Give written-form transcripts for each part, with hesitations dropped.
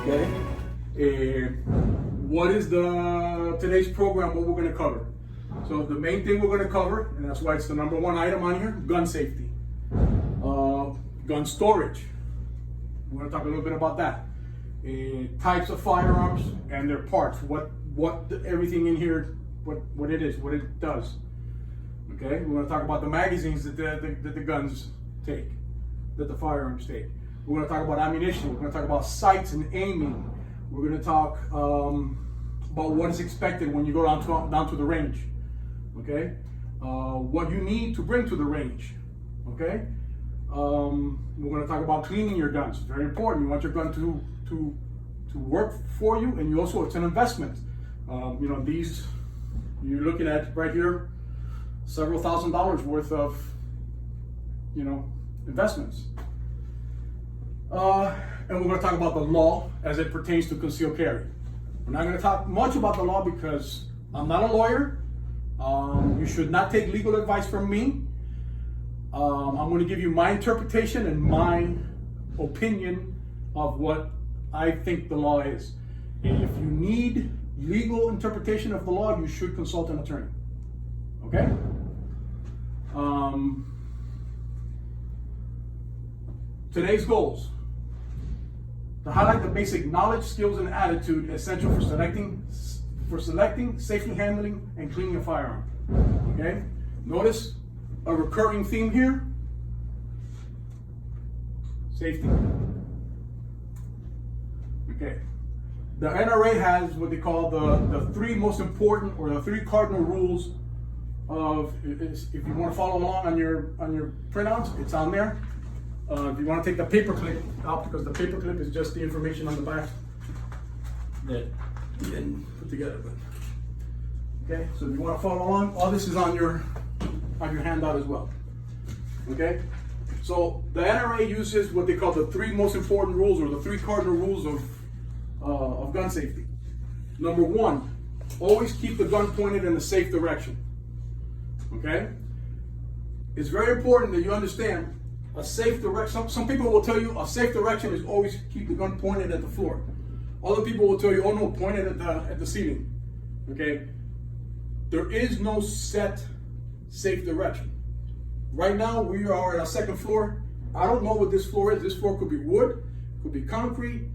Okay. What is today's program? What we're going to cover? So the main thing we're going to cover, and that's why it's the number one item on here: gun safety, gun storage. We're going to talk a little bit about that. Types of firearms and their parts. Everything in here, what it is, what it does. Okay. We're going to talk about the magazines that the guns take, that the firearms take. We're going to talk about ammunition. We're going to talk about sights and aiming. We're going to talk about what is expected when you go down to the range. Okay, what you need to bring to the range. Okay, we're going to talk about cleaning your guns. Very important. You want your gun to work for you, and it's an investment. These you're looking at right here, several $1,000s worth of investments. And we're going to talk about the law as it pertains to concealed carry. We're not going to talk much about the law because I'm not a lawyer. You should not take legal advice from me. I'm going to give you my interpretation and my opinion of what I think the law is. And if you need legal interpretation of the law, you should consult an attorney. Okay? Today's goals: to highlight the basic knowledge, skills, and attitude essential for selecting, safely handling, and cleaning a firearm. Okay? Notice a recurring theme here: safety. Okay. The NRA has what they call the three most important, or the three cardinal rules of. If you want to follow along on your printouts, it's on there. If you want to take the paper clip out, because the paper clip is just the information on the back that you didn't put together. But okay, so if you want to follow along, all this is on your handout as well. Okay, so the NRA uses what they call the three most important rules, or the three cardinal rules of gun safety. Number one: always keep the gun pointed in a safe direction. Okay, it's very important that you understand. A safe direction. Some people will tell you a safe direction is always keep the gun pointed at the floor. Other people will tell you, oh no, point it at the ceiling. Okay. There is no set safe direction. Right now we are at a second floor. I don't know what this floor is. This floor could be wood, could be concrete.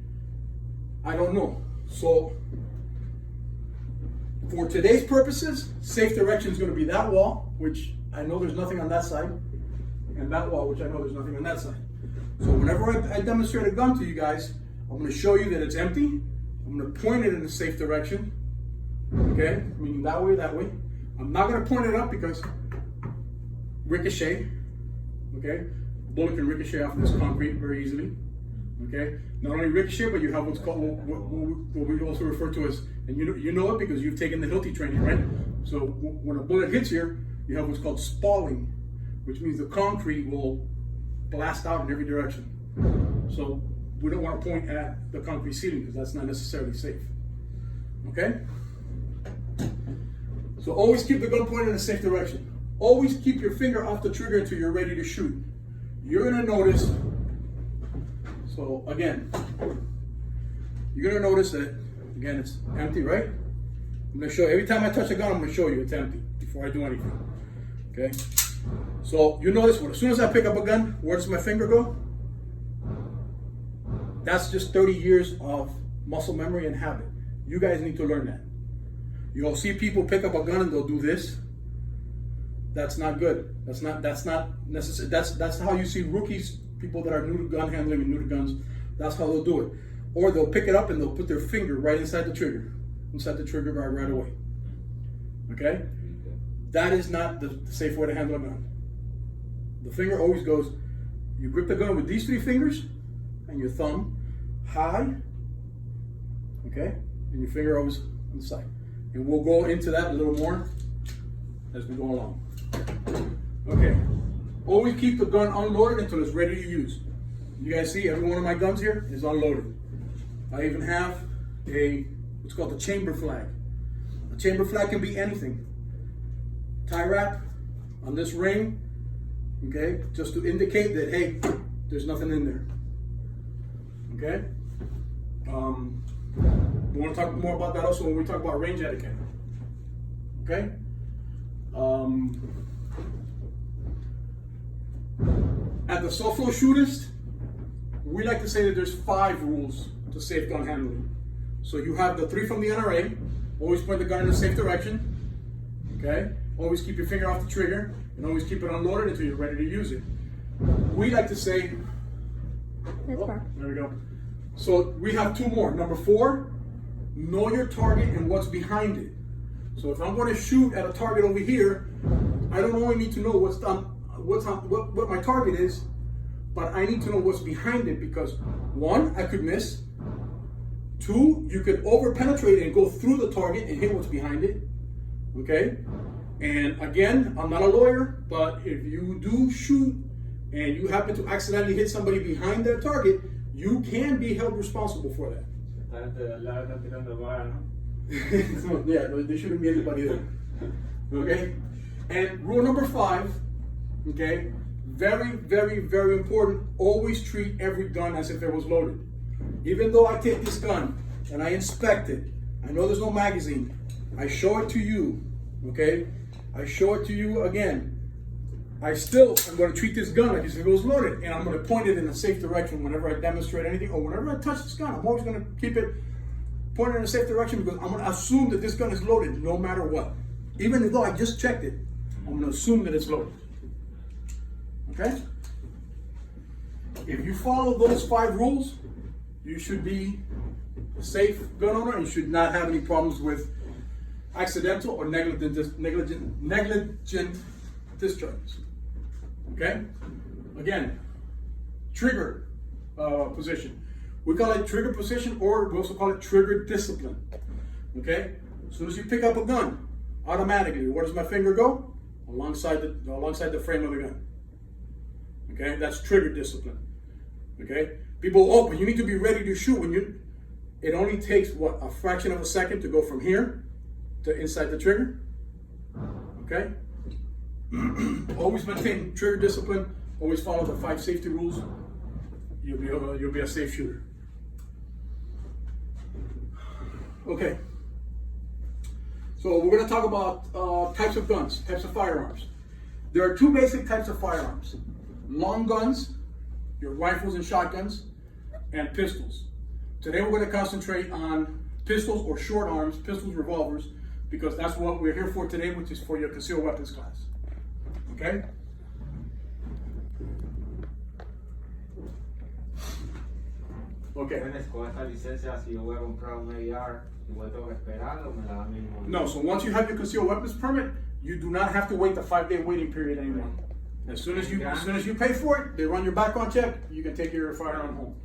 I don't know. So for today's purposes, safe direction is going to be that wall, which I know there's nothing on that side. And that wall, which I know there's nothing on that side. So whenever I demonstrate a gun to you guys, I'm going to show you that it's empty. I'm going to point it in a safe direction. Okay, meaning that way, that way. I'm not going to point it up because ricochet. Okay, bullet can ricochet off this concrete very easily. Okay, not only ricochet, but you have what's called what we also refer to as, and you know it because you've taken the Hilti training, right? So when a bullet hits here, you have what's called spalling, which means the concrete will blast out in every direction. So we don't want to point at the concrete ceiling because that's not necessarily safe. Okay? So always keep the gun pointed in a safe direction. Always keep your finger off the trigger until you're ready to shoot. You're going to notice, so again, you're going to notice that, again, it's empty, right? I'm going to show you, every time I touch a gun, I'm going to show you it's empty before I do anything. Okay? So you notice, as soon as I pick up a gun, where does my finger go? That's just 30 years of muscle memory and habit. You guys need to learn that. You'll see people pick up a gun and they'll do this. That's not good. That's not necessary. That's how you see rookies, people that are new to gun handling and new to guns. That's how they'll do it. Or they'll pick it up and they'll put their finger right inside the trigger guard right away. Okay? That is not the safe way to handle a gun. The finger always goes, you grip the gun with these three fingers and your thumb high, okay? And your finger always on the side. And we'll go into that a little more as we go along. Okay, always keep the gun unloaded until it's ready to use. You guys see every one of my guns here is unloaded. I even have what's called the chamber flag. A chamber flag can be anything. Tie wrap on this ring, okay, just to indicate that, hey, there's nothing in there. Okay? We want to talk more about that also when we talk about range etiquette. Okay? At the soft flow shootist, we like to say that there's 5 rules to safe gun handling. So you have the 3 from the NRA. Always point the gun in the safe direction. Okay? Always keep your finger off the trigger, and always keep it unloaded until you're ready to use it. We like to say, there we go. So we have 2 more. Number 4, know your target and what's behind it. So if I'm going to shoot at a target over here, I don't only need to know what my target is, but I need to know what's behind it, because 1, I could miss. 2, you could over penetrate and go through the target and hit what's behind it. Okay? And again, I'm not a lawyer, but if you do shoot and you happen to accidentally hit somebody behind that target, you can be held responsible for that. Yeah, there shouldn't be anybody there. Okay? And rule number 5, okay, very, very, very important, always treat every gun as if it was loaded. Even though I take this gun and I inspect it, I know there's no magazine, I show it to you, okay? I show it to you again. I still am going to treat this gun like if it was loaded, and I'm going to point it in a safe direction whenever I demonstrate anything, or whenever I touch this gun. I'm always going to keep it pointed in a safe direction, because I'm going to assume that this gun is loaded no matter what. Even though I just checked it, I'm going to assume that it's loaded. Okay? If you follow those 5 rules, you should be a safe gun owner, and you should not have any problems with accidental or negligent discharges. Okay? Again, trigger position. We call it trigger position, or we also call it trigger discipline. Okay? As soon as you pick up a gun, automatically, where does my finger go? Alongside the frame of the gun. Okay? That's trigger discipline. Okay? People, but you need to be ready to shoot when it only takes, what, a fraction of a second to go from here to inside the trigger. Okay? Always maintain trigger discipline. Always follow the 5 safety rules. You'll be a safe shooter. Okay. So we're going to talk about types of guns, types of firearms. There are 2 basic types of firearms: long guns, your rifles and shotguns, and pistols. Today we're going to concentrate on pistols, or short arms, pistols, revolvers, because that's what we're here for today, which is for your concealed weapons class. Okay? Okay. No, so once you have your concealed weapons permit, you do not have to wait the 5-day waiting period anymore. As soon as you pay for it, they run your background check, you can take your firearm home.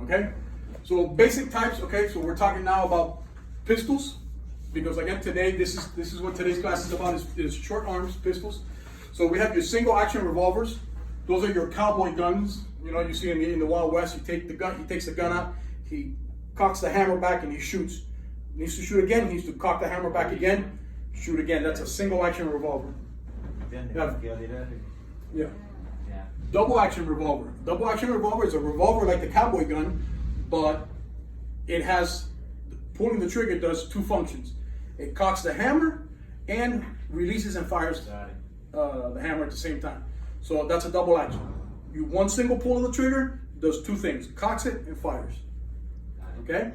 Okay? So basic types, okay, so we're talking now about pistols, because again today, this is what today's class is about, is short arms, pistols. So we have your single action revolvers. Those are your cowboy guns. You know, you see in the Wild West, you take the gun, he takes the gun out, he cocks the hammer back and he shoots. He needs to shoot again, he needs to cock the hammer back again, shoot again. That's a single action revolver. Yeah. Double action revolver. Double action revolver is a revolver like the cowboy gun, but it has, pulling the trigger does 2 functions. It cocks the hammer and releases and fires the hammer at the same time. So that's a double action. You one single pull of the trigger does 2 things: cocks it and fires. Okay?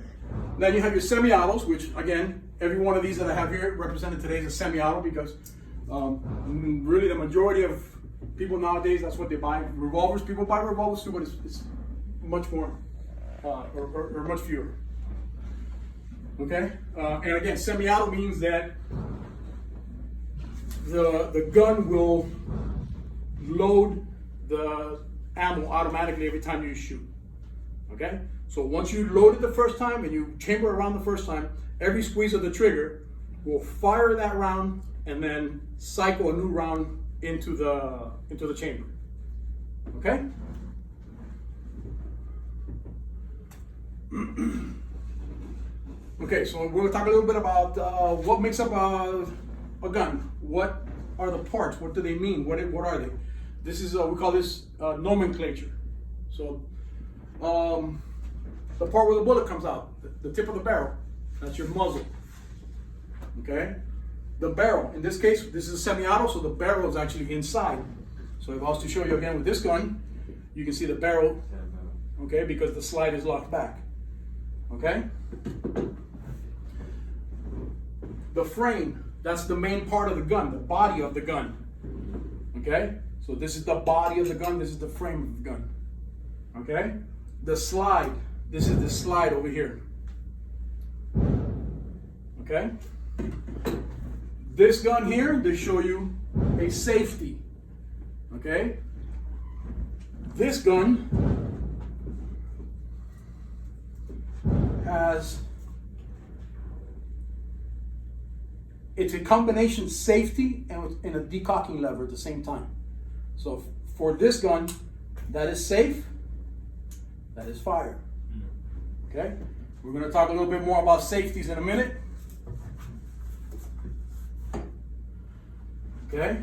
Then you have your semi-autos, which again, every one of these that I have here represented today is a semi-auto, because really the majority of people nowadays, that's what they buy. Revolvers, people buy revolvers too, but it's much more, or much fewer. Okay? And again, semi-auto means that the gun will load the ammo automatically every time you shoot. Okay? So once you load it the first time and you chamber around the first time, every squeeze of the trigger will fire that round and then cycle a new round into the chamber. Okay? Okay, so we're going to talk a little bit about what makes up a gun. What are the parts? What do they mean? What are they? This is we call this nomenclature. So the part where the bullet comes out, the tip of the barrel. That's your muzzle. Okay? The barrel, in this case, this is a semi-auto, so the barrel is actually inside. So if I was to show you again with this gun, you can see the barrel, okay, because the slide is locked back. Okay? The frame, that's the main part of the gun, the body of the gun. Okay? So this is the body of the gun, this is the frame of the gun. Okay? The slide, this is the slide over here. Okay? This gun here, they show you a safety. Okay? This gun has, it's a combination safety and a decocking lever at the same time. So for this gun, that is safe, that is fire. Okay? We're going to talk a little bit more about safeties in a minute. Okay?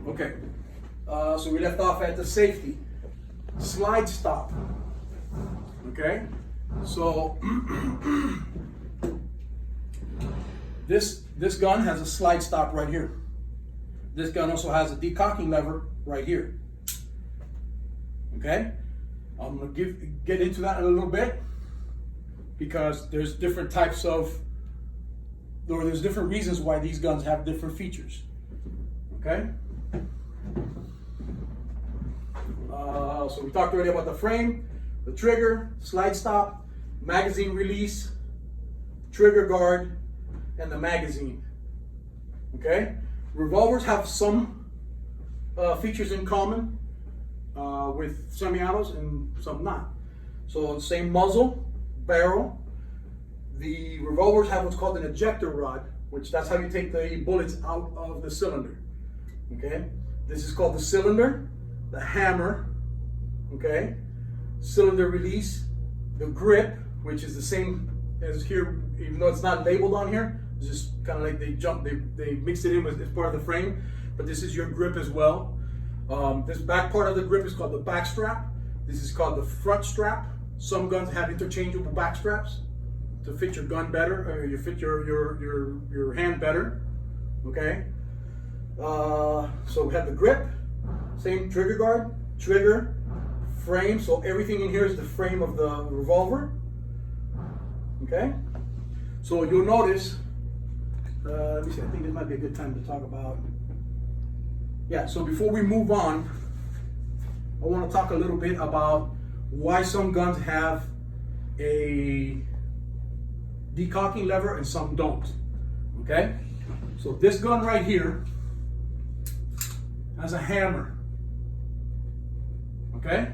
Okay, so we left off at the safety. Slide stop. Okay, so this gun has a slide stop right here. This gun also has a decocking lever right here. Okay, I'm gonna get into that in a little bit because there's different types of, or there's different reasons why these guns have different features. Okay. So we talked already about the frame, the trigger, slide stop, magazine release, trigger guard, and the magazine. Okay? Revolvers have some features in common with semi-autos and some not. So same muzzle, barrel. The revolvers have what's called an ejector rod, which that's how you take the bullets out of the cylinder. Okay? This is called the cylinder, the hammer, okay? Cylinder release, the grip, which is the same as here, even though it's not labeled on here. It's just kind of like they mixed it in as part of the frame, but this is your grip as well. This back part of the grip is called the back strap. This is called the front strap. Some guns have interchangeable back straps to fit your gun better, or you fit your hand better, okay? So we have the grip, same trigger guard, trigger, frame. So everything in here is the frame of the revolver. Okay. So you'll notice. Let me see. I think this might be a good time to talk about. Yeah. So before we move on, I want to talk a little bit about why some guns have a decocking lever and some don't. Okay. So this gun right here has a hammer. Okay?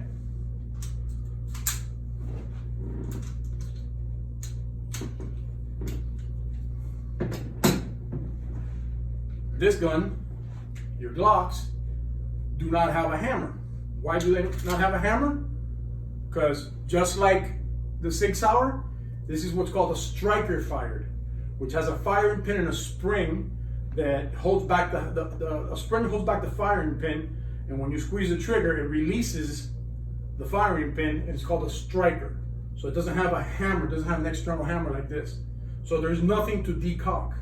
This gun, your Glocks, do not have a hammer. Why do they not have a hammer? Because just like the Sig Sauer, this is what's called a striker fired, which has a firing pin and a spring that holds back a spring holds back the firing pin, and when you squeeze the trigger, it releases the firing pin, and it's called a striker. So it doesn't have a hammer, it doesn't have an external hammer like this. So there's nothing to decock.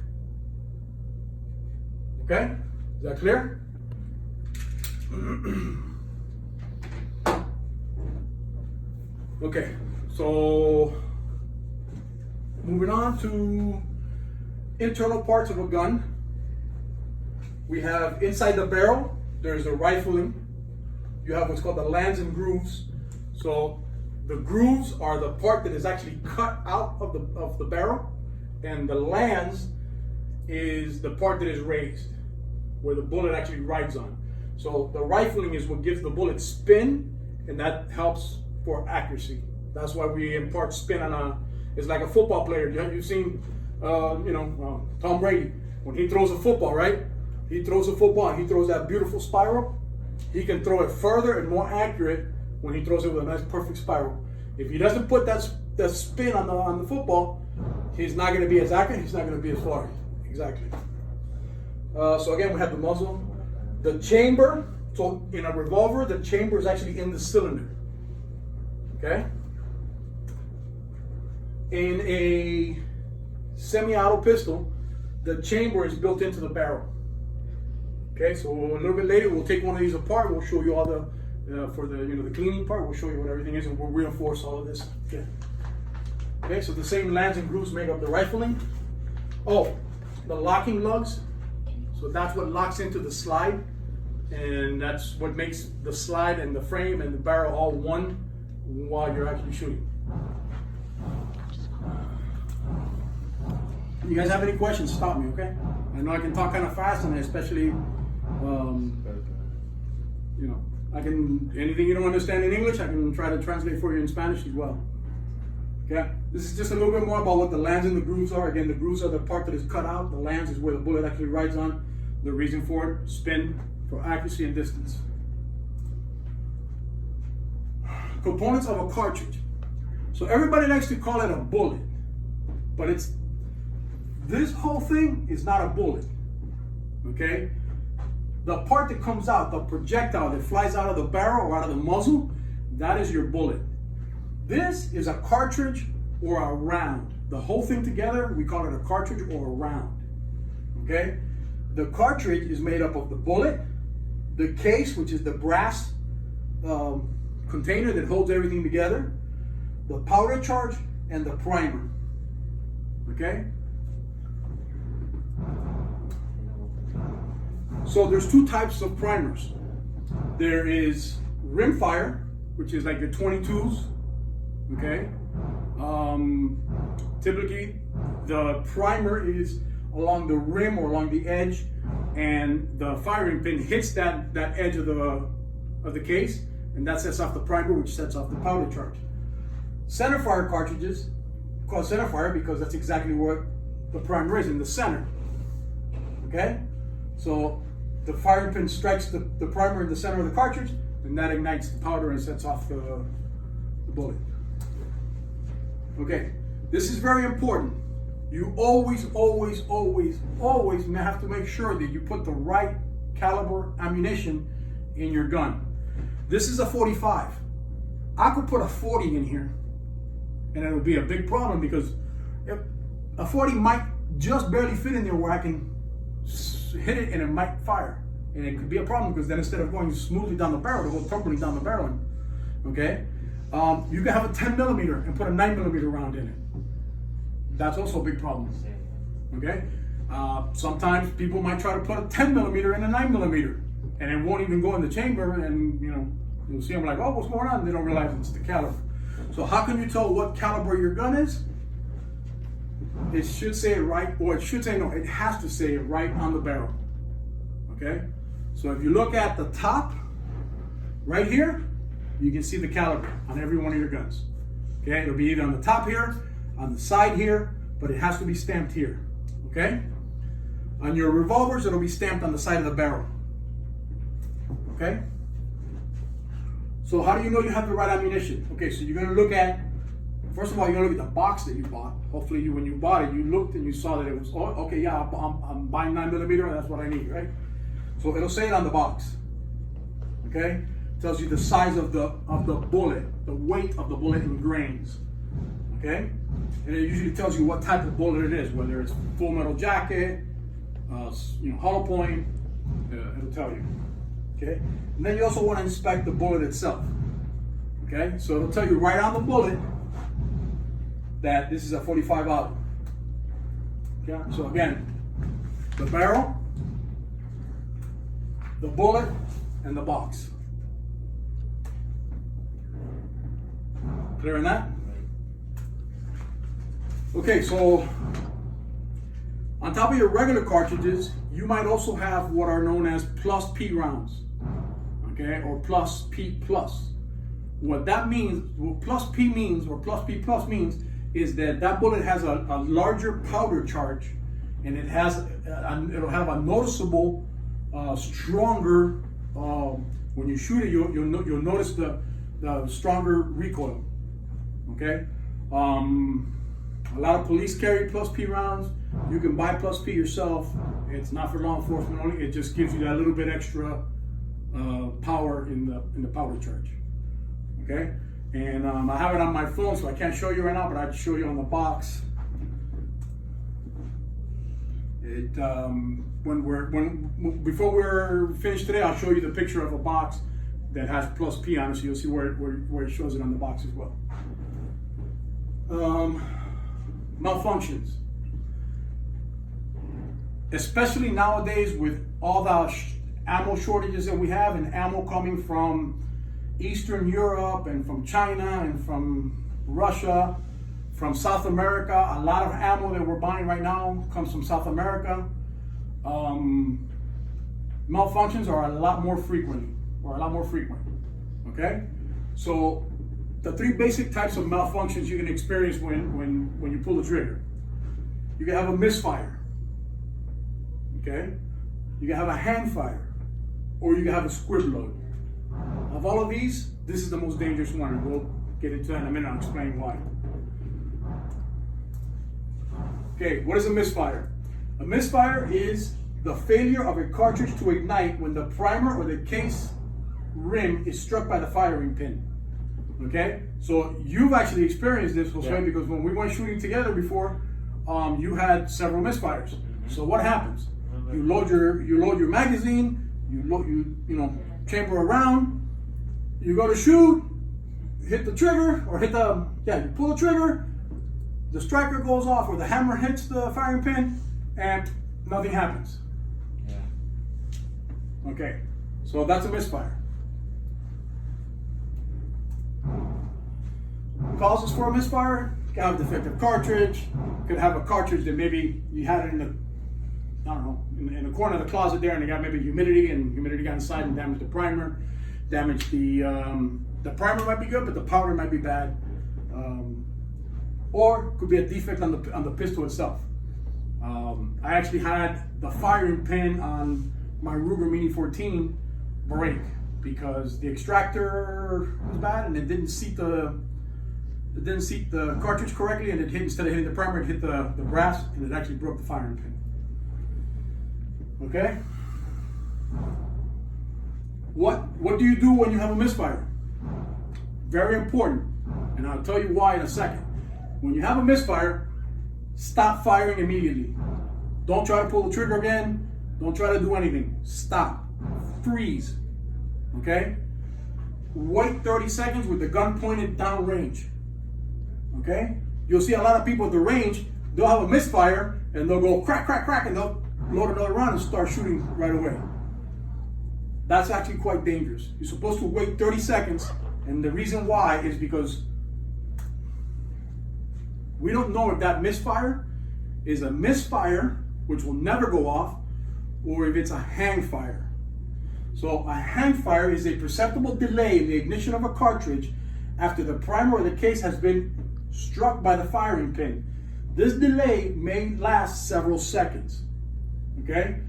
Okay? Is that clear? Okay, so moving on to internal parts of a gun. We have inside the barrel, there's a rifling. You have what's called the lands and grooves. So the grooves are the part that is actually cut out of the barrel, and the lands is the part that is raised, where the bullet actually rides on. So the rifling is what gives the bullet spin, and that helps for accuracy. That's why we impart spin on it's like a football player. You've seen, Tom Brady, when he throws a football, right? He throws a football and he throws that beautiful spiral. he can throw it further and more accurate when he throws it with a nice perfect spiral. If he doesn't put that spin on the football, he's not going to be as accurate. He's not going to be as far. Exactly. So again, we have the muzzle, the chamber. So in a revolver, the chamber is actually in the cylinder. Okay. In a semi-auto pistol, the chamber is built into the barrel. Okay, so a little bit later we'll take one of these apart. We'll show you all the for the the cleaning part. We'll show you what everything is, and we'll reinforce all of this. Okay. Okay, so the same lands and grooves make up the rifling. Oh, the locking lugs. So that's what locks into the slide, and that's what makes the slide and the frame and the barrel all one while you're actually shooting. You guys have any questions, stop me, okay? I know I can talk kind of fast, and especially, anything you don't understand in English, I can try to translate for you in Spanish as well. Okay? This is just a little bit more about what the lands and the grooves are. Again, the grooves are the part that is cut out. The lands is where the bullet actually rides on. The reason for it, spin for accuracy and distance. Components of a cartridge. So everybody likes to call it a bullet, but this whole thing is not a bullet, okay? The part that comes out, the projectile that flies out of the barrel or out of the muzzle, that is your bullet. This is a cartridge or a round. The whole thing together, we call it a cartridge or a round, okay? The cartridge is made up of the bullet, the case, which is the brass container that holds everything together, the powder charge, and the primer, okay? So there's two types of primers. There is rimfire, which is like the 22s, okay? Typically, the primer is along the rim or along the edge, and the firing pin hits that edge of the case, and that sets off the primer, which sets off the powder charge. Centerfire cartridges, called centerfire because that's exactly what the primer is, in the center, okay? So the firing pin strikes the primer in the center of the cartridge, and that ignites the powder and sets off the bullet. Okay, this is very important. You always have to make sure that you put the right caliber ammunition in your gun. This is a 45. I could put a 40 in here, and it would be a big problem because a 40 might just barely fit in there where I can hit it and it might fire, and it could be a problem because then instead of going smoothly down the barrel, it'll go tumbling down the barrel. Okay, you can have a 10 millimeter and put a 9 millimeter round in it. That's also a big problem. Okay, sometimes people might try to put a 10 millimeter and a 9 millimeter, and it won't even go in the chamber, and you'll see them like, oh, what's going on? They don't realize it's the caliber. So how can you tell what caliber your gun is? It should say it right, or it should say no, it has to say it right on the barrel. Okay? So if you look at the top, right here, you can see the caliber on every one of your guns. Okay? It'll be either on the top here, on the side here, but it has to be stamped here. Okay? On your revolvers, it'll be stamped on the side of the barrel. Okay? So how do you know you have the right ammunition? Okay, so you're going to look at, first of all, you're going to look at the box that you bought. Hopefully, when you bought it, you looked and you saw that it was, oh, okay, yeah, I'm buying 9 millimeter, that's what I need, right? So it'll say it on the box. Okay? It tells you the size of the bullet, the weight of the bullet in grains. Okay? And it usually tells you what type of bullet it is, whether it's full metal jacket, hollow point, it'll tell you. Okay? And then you also want to inspect the bullet itself. Okay? So it'll tell you right on the bullet that this is a 45 auto. Okay? So again, the barrel, the bullet, and the box. Clear on that? Okay, so on top of your regular cartridges, you might also have what are known as plus P rounds, okay, or plus P plus. What that means, what plus P means, or plus P plus means, is that bullet has a larger powder charge, and it'll have a noticeable, stronger When you shoot it, you'll notice the stronger recoil. Okay. A lot of police carry plus P rounds. You can buy plus P yourself. It's not for law enforcement only. It just gives you that little bit extra power in the powder charge. Okay. And I have it on my phone, so I can't show you right now, but I'd show you on the box. Before we're finished today, I'll show you the picture of a box that has plus P on it, so you'll see where it shows it on the box as well. Malfunctions, especially nowadays with all the ammo shortages that we have, and ammo coming from Eastern Europe and from China and from Russia, from South America. A lot of ammo that we're buying right now comes from South America. Malfunctions are a lot more frequent. Okay, so the three basic types of malfunctions you can experience when you pull the trigger. You can have a misfire. Okay, you can have a hand fire, or you can have a squib load. Of all of these, this is the most dangerous one, and we'll get into that in a minute. I'll explain why. Okay, what is a misfire? A misfire is the failure of a cartridge to ignite when the primer or the case rim is struck by the firing pin. Okay, so you've actually experienced this, Jose, because when we went shooting together before, you had several misfires. Mm-hmm. So what happens? You load your magazine, you chamber a round, you go to shoot, hit the trigger, or you pull the trigger, the striker goes off, or the hammer hits the firing pin, and nothing happens. Yeah. Okay, so that's a misfire. Causes for a misfire: could have a defective cartridge, could have a cartridge that maybe you had it in the corner of the closet there, and it got maybe humidity got inside and damaged the primer, damaged the primer might be good, but the powder might be bad, or could be a defect on the pistol itself. I actually had the firing pin on my Ruger Mini 14 break because the extractor was bad and it didn't seat the cartridge correctly, and instead of hitting the primer, it hit the brass, and it actually broke the firing pin. Okay? What do you do when you have a misfire? Very important, and I'll tell you why in a second. When you have a misfire, stop firing immediately. Don't try to pull the trigger again. Don't try to do anything. Stop. Freeze. Okay? Wait 30 seconds with the gun pointed down range. Okay? You'll see a lot of people at the range, they'll have a misfire and they'll go crack, crack, crack, and they'll load another round and start shooting right away. That's actually quite dangerous. You're supposed to wait 30 seconds, and the reason why is because we don't know if that misfire is a misfire, which will never go off, or if it's a hang fire. So a hang fire is a perceptible delay in the ignition of a cartridge after the primer or the case has been struck by the firing pin. This delay may last several seconds. Okay?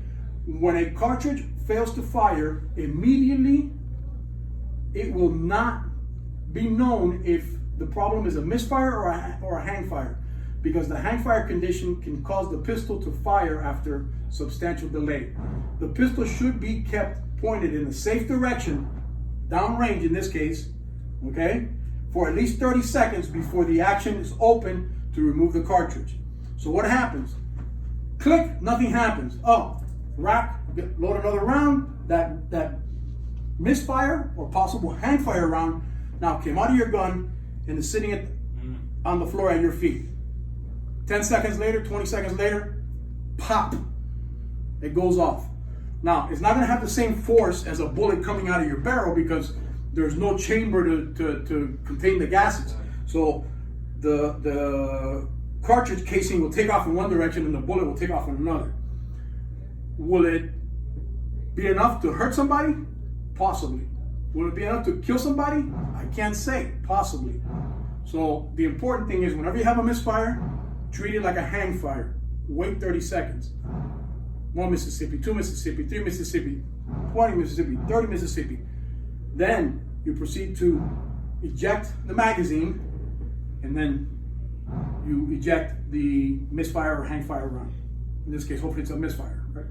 When a cartridge fails to fire immediately, it will not be known if the problem is a misfire or a hang fire, because the hang fire condition can cause the pistol to fire after substantial delay. The pistol should be kept pointed in a safe direction, downrange in this case, okay, for at least 30 seconds before the action is open to remove the cartridge. So what happens? Click, nothing happens. Oh, rack, load another round. That misfire or possible hang fire round now came out of your gun and is sitting on the floor at your feet. 10 seconds later, 20 seconds later, pop, it goes off. Now, it's not going to have the same force as a bullet coming out of your barrel because there's no chamber to contain the gases. So the cartridge casing will take off in one direction and the bullet will take off in another. Will it be enough to hurt somebody? Possibly. Will it be enough to kill somebody? I can't say. Possibly. So the important thing is whenever you have a misfire, treat it like a hang fire. Wait 30 seconds. 1 Mississippi, 2 Mississippi, 3 Mississippi, 20 Mississippi, 30 Mississippi. Then you proceed to eject the magazine, and then you eject the misfire or hang fire round. In this case, hopefully it's a misfire, right?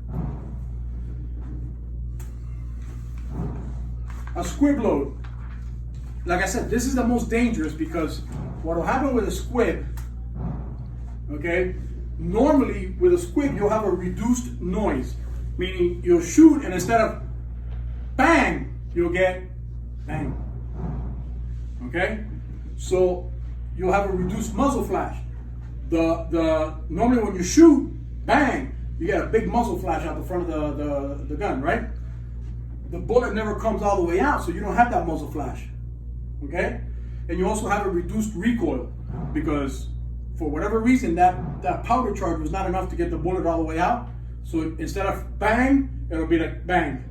A squib load. Like I said, this is the most dangerous because what will happen with a squib, okay? Normally with a squib, you'll have a reduced noise, meaning you'll shoot and instead of bang, you'll get bang, okay? So you'll have a reduced muzzle flash. Normally when you shoot, bang, you get a big muzzle flash out the front of the gun, right? The bullet never comes all the way out, so you don't have that muzzle flash, okay? And you also have a reduced recoil because for whatever reason, that powder charge was not enough to get the bullet all the way out. So instead of bang, it'll be like bang.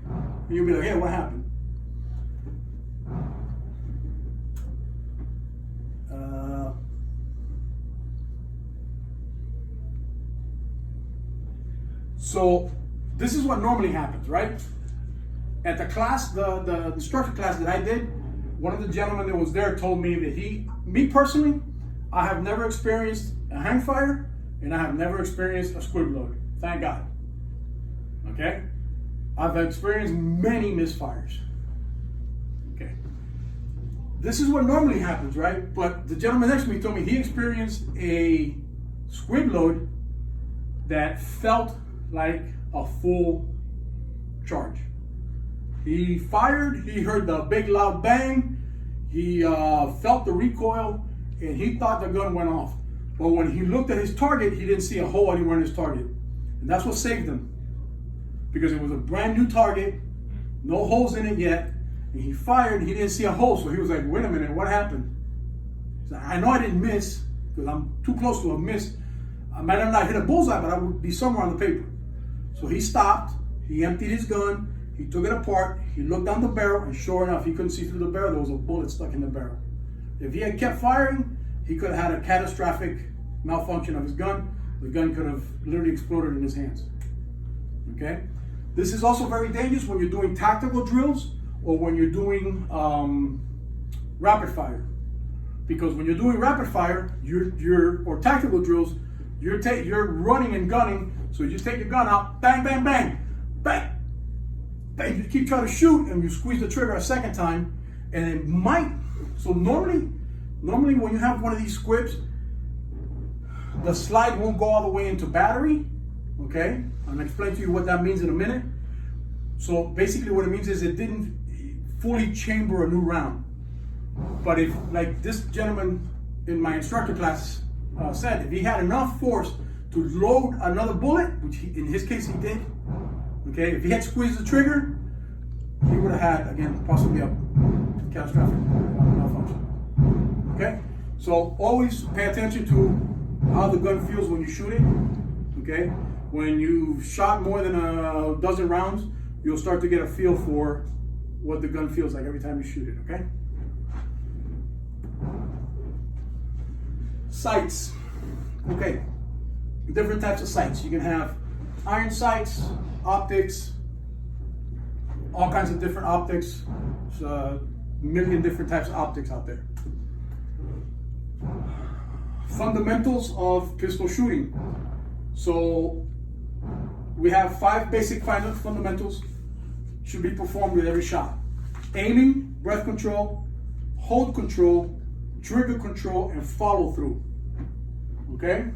And you'll be like, hey, what happened? So this is what normally happens, right? At the class, the instructor class that I did, one of the gentlemen that was there told me that me personally, I have never experienced a hang fire and I have never experienced a squib load. Thank God. Okay? I've experienced many misfires. Okay. This is what normally happens, right? But the gentleman next to me told me he experienced a squib load that felt like a full charge. He fired, he heard the big loud bang, he felt the recoil, and he thought the gun went off. But when he looked at his target, he didn't see a hole anywhere in his target. And that's what saved him. Because it was a brand new target, no holes in it yet, and he fired, he didn't see a hole, so he was like, wait a minute, what happened? He said, I know I didn't miss, because I'm too close to a miss. I might have not hit a bullseye, but I would be somewhere on the paper. So he stopped, he emptied his gun, he took it apart, he looked down the barrel, and sure enough, he couldn't see through the barrel, there was a bullet stuck in the barrel. If he had kept firing, he could have had a catastrophic malfunction of his gun. The gun could have literally exploded in his hands. Okay? This is also very dangerous when you're doing tactical drills or when you're doing rapid fire. Because when you're doing rapid fire, or tactical drills, you're running and gunning, so you take your gun out, bang, bang, bang, bang. Bang, you keep trying to shoot and you squeeze the trigger a second time, and it might. So normally when you have one of these squibs, the slide won't go all the way into battery. Okay, I'm gonna explain to you what that means in a minute. So basically, what it means is it didn't fully chamber a new round. But if, like this gentleman in my instructor class said, if he had enough force to load another bullet, which in his case he did. Okay, if he had squeezed the trigger, he would have had, again, possibly a catastrophic malfunction. Okay, so always pay attention to how the gun feels when you shoot it. Okay, when you've shot more than a dozen rounds, you'll start to get a feel for what the gun feels like every time you shoot it. Okay. Sights. Okay, different types of sights. You can have iron sights, optics, all kinds of different optics. There's a million different types of optics out there. Fundamentals of pistol shooting. So we have 5 basic fundamentals should be performed with every shot. Aiming, breath control, hold control, trigger control, and follow through. Okay?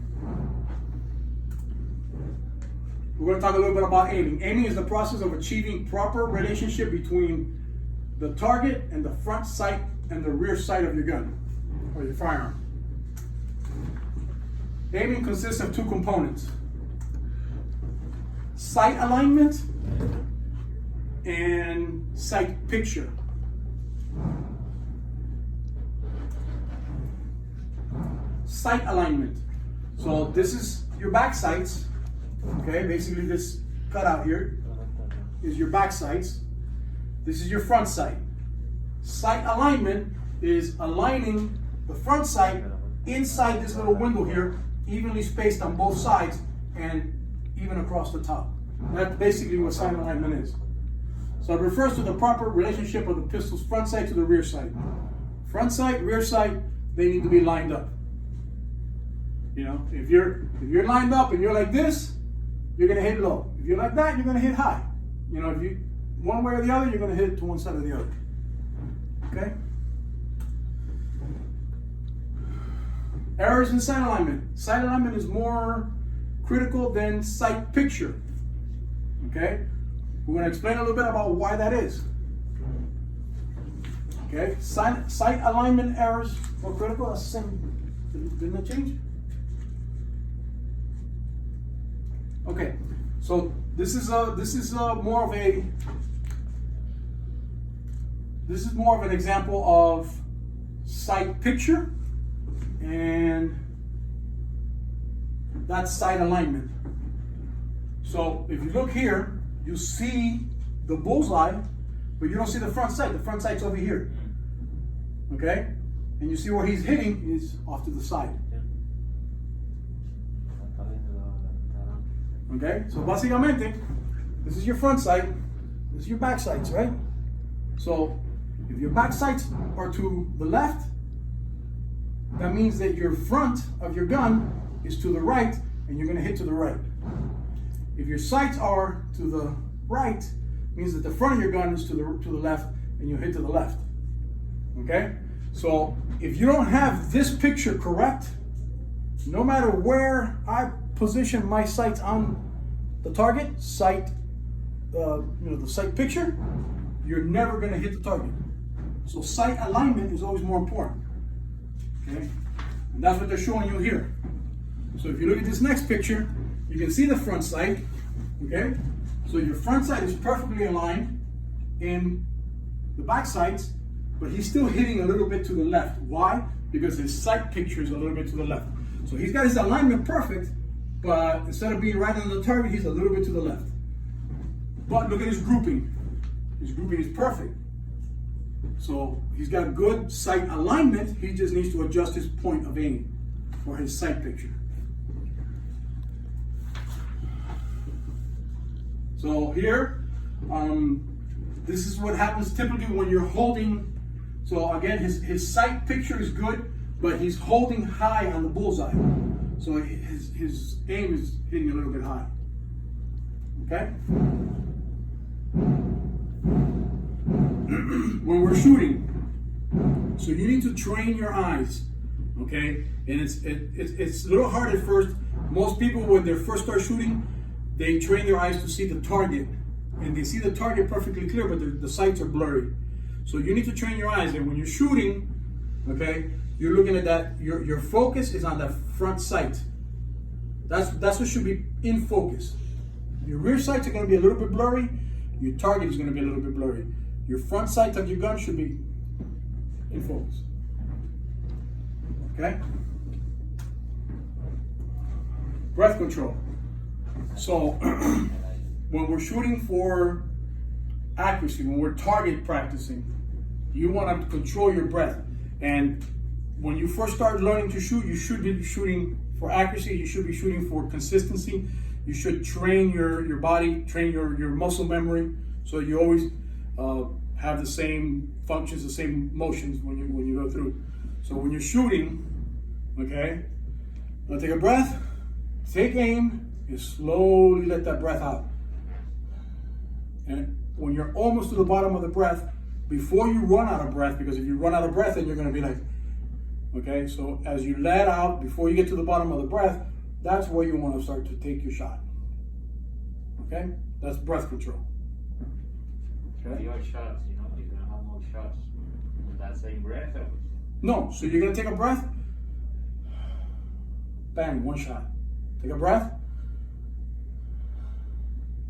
We're going to talk a little bit about aiming. Aiming is the process of achieving proper relationship between the target and the front sight and the rear sight of your gun or your firearm. Aiming consists of 2 components: sight alignment and sight picture. Sight alignment. So this is your back sights. Okay, basically this cutout here is your back sights. This is your front sight. Sight alignment is aligning the front sight inside this little window here, evenly spaced on both sides and even across the top. That's basically what sight alignment is. So it refers to the proper relationship of the pistol's front sight to the rear sight. Front sight, rear sight, they need to be lined up. You know, if you're lined up and you're like this, you're gonna hit low. If you're like that, you're gonna hit high. You know, if you one way or the other, you're gonna hit it to one side or the other. Okay? Errors in sight alignment. Sight alignment is more critical than sight picture. Okay? We're going to explain a little bit about why that is. Okay? Sight alignment errors more critical. That's the same. Didn't that change? Okay. So this is more of an example of sight picture. And that's sight alignment. So if you look here, you see the bullseye, but you don't see the front sight. The front sight's over here. Okay? And you see where he's hitting is off to the side. Okay? So básicamente, this is your front sight, this is your back sights, right? So if your back sights are to the left, that means that your front of your gun is to the right and you're going to hit to the right. If your sights are to the right, it means that the front of your gun is to the left and you hit to the left. Okay? So if you don't have this picture correct, no matter where I position my sights on the target, the sight picture, you're never going to hit the target. So sight alignment is always more important. Okay? And that's what they're showing you here. So if you look at this next picture, you can see the front sight. Okay? So your front sight is perfectly aligned in the back sights, but he's still hitting a little bit to the left. Why? Because his sight picture is a little bit to the left. So he's got his alignment perfect, but instead of being right on the target, he's a little bit to the left. But look at his grouping. His grouping is perfect. So he's got good sight alignment. He just needs to adjust his point of aim for his sight picture. So here, this is what happens typically when you're holding. So again, his sight picture is good, but he's holding high on the bullseye. So his aim is hitting a little bit high. Okay? When we're shooting, so you need to train your eyes, okay? And it's a little hard at first. Most people, when they first start shooting, they train their eyes to see the target, and they see the target perfectly clear, but the sights are blurry. So you need to train your eyes, and when you're shooting, okay, you're looking at that. Your focus is on the front sight. That's what should be in focus. Your rear sights are going to be a little bit blurry. Your target is going to be a little bit blurry. Your front sight of your gun should be in focus. Okay? Breath control. So, when we're shooting for accuracy, when we're target practicing, you want to control your breath. And when you first start learning to shoot, you should be shooting for accuracy. You should be shooting for consistency. You should train your body, train your muscle memory, so you always have the same functions, the same motions when you go through. So when you're shooting, okay, now take a breath, take aim, and slowly let that breath out. And when you're almost to the bottom of the breath, before you run out of breath, because if you run out of breath, then you're going to be like, okay, so as you let out, before you get to the bottom of the breath, that's where you want to start to take your shot. Okay? That's breath control. Okay? Your shots, you're going to have more shots with that same breath? No, so you're going to take a breath, bang, one shot. Take a breath,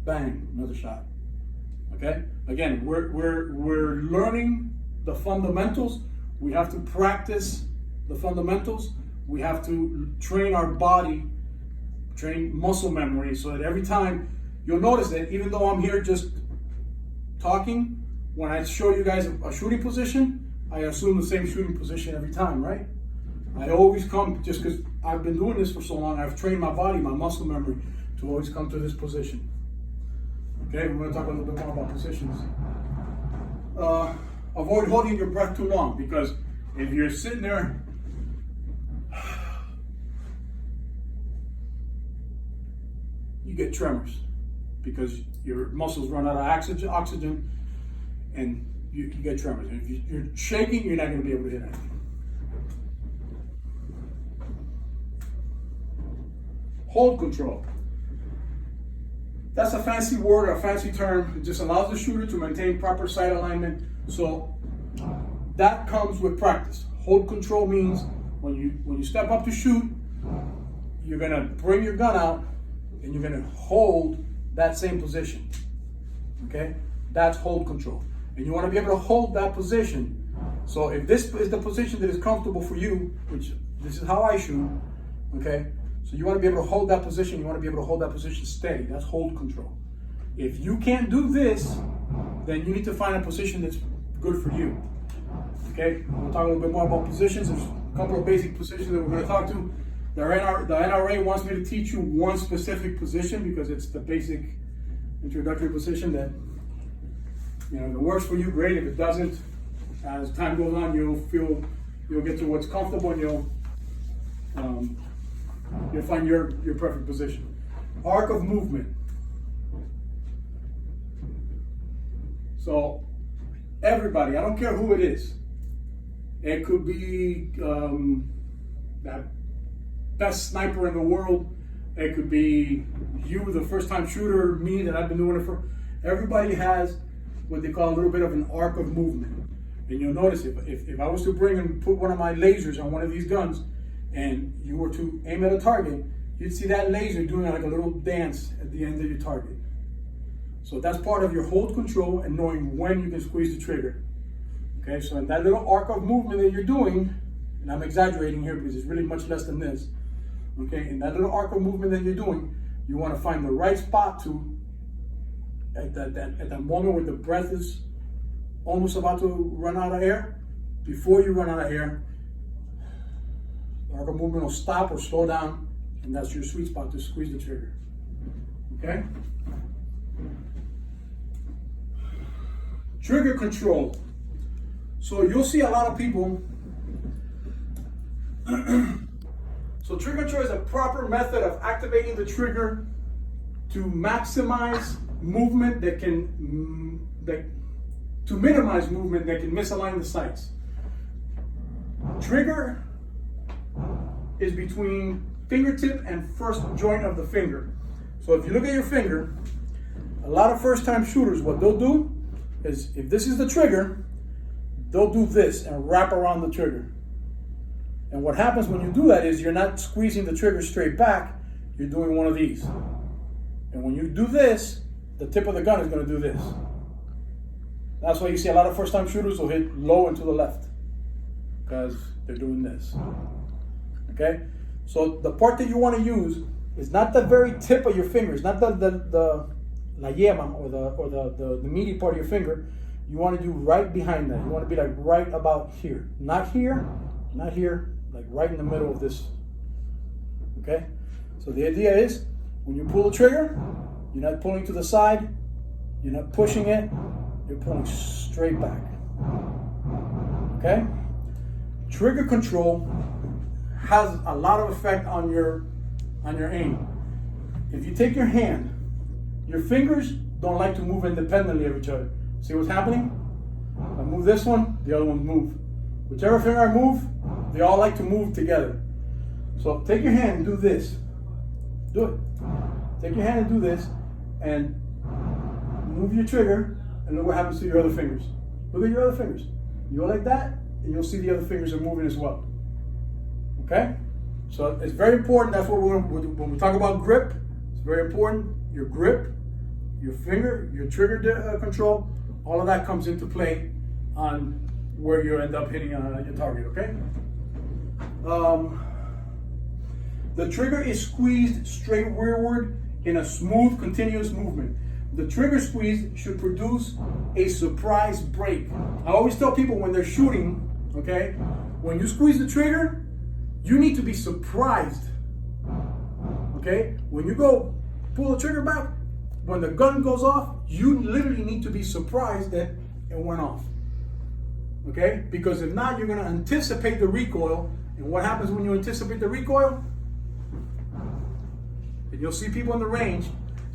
bang, another shot. Okay? Again, we're learning the fundamentals. We have to practice the fundamentals. We have to train our body, train muscle memory, so that every time, you'll notice that even though I'm here just talking, when I show you guys a shooting position, I assume the same shooting position every time, right? I always come, just because I've been doing this for so long, I've trained my body, my muscle memory, to always come to this position. Okay, we're going to talk a little bit more about positions. Avoid holding your breath too long, because if you're sitting there, you get tremors because your muscles run out of oxygen, and you get tremors. And if you're shaking, you're not going to be able to hit anything. Hold control. That's a fancy word, a fancy term. It just allows the shooter to maintain proper sight alignment. So that comes with practice. Hold control means when you step up to shoot, you're gonna bring your gun out and you're gonna hold that same position. Okay? That's hold control. And you want to be able to hold that position. So if this is the position that is comfortable for you, which this is how I shoot, okay? So you want to be able to hold that position. You want to be able to hold that position steady. That's hold control. If you can't do this, then you need to find a position that's good for you. Okay? We'll talk a little bit more about positions. There's a couple of basic positions that we're going to talk to. The NRA wants me to teach you one specific position because it's the basic introductory position that, you know, if it works for you, great. If it doesn't, as time goes on, you'll get to what's comfortable and you'll find your perfect position. Arc of movement. So everybody, I don't care who it is. It could be that best sniper in the world. It could be you, the first time shooter, me that I've been doing it for. Everybody has what they call a little bit of an arc of movement. And you'll notice if I was to bring and put one of my lasers on one of these guns and you were to aim at a target, you'd see that laser doing like a little dance at the end of your target. So that's part of your hold control and knowing when you can squeeze the trigger. Okay, so in that little arc of movement that you're doing, and I'm exaggerating here because it's really much less than this. Okay, in that little arc of movement that you're doing, you want to find the right spot to, at that moment where the breath is almost about to run out of air, before you run out of air, the arc of movement will stop or slow down, and that's your sweet spot to squeeze the trigger. Okay? Trigger control. So you'll see a lot of people. So trigger control is a proper method of activating the trigger to maximize movement to minimize movement that can misalign the sights. Trigger is between fingertip and first joint of the finger. So if you look at your finger, a lot of first-time shooters, what they'll do is, if this is the trigger, they'll do this and wrap around the trigger. And what happens when you do that is you're not squeezing the trigger straight back, you're doing one of these. And when you do this, the tip of the gun is going to do this. That's why you see a lot of first-time shooters will hit low and to the left, because they're doing this. Okay? So the part that you want to use is not the very tip of your finger. It's not the la yema or the meaty part of your finger. You want to do right behind that. You want to be like right about here. Not here, not here, like right in the middle of this. Okay? So the idea is, when you pull the trigger, you're not pulling to the side, you're not pushing it, you're pulling straight back. Okay? Trigger control has a lot of effect on your aim. If you take your hand, your fingers don't like to move independently of each other. See what's happening? I move this one, the other one move. Whichever finger I move, they all like to move together. So take your hand and do this. Do it. Take your hand and do this, and move your trigger, and look what happens to your other fingers. Look at your other fingers. You go like that, and you'll see the other fingers are moving as well. Okay? So it's very important. That's what when we talk about grip, it's very important. Your grip, your finger, your trigger control, all of that comes into play on where you end up hitting your target. Okay? The trigger is squeezed straight rearward in a smooth, continuous movement. The trigger squeeze should produce a surprise break. I always tell people when they're shooting, okay, when you squeeze the trigger, you need to be surprised. Okay? When you go pull the trigger back, when the gun goes off, you literally need to be surprised that it went off. Okay? Because if not, you're going to anticipate the recoil. And what happens when you anticipate the recoil? And you'll see people in the range,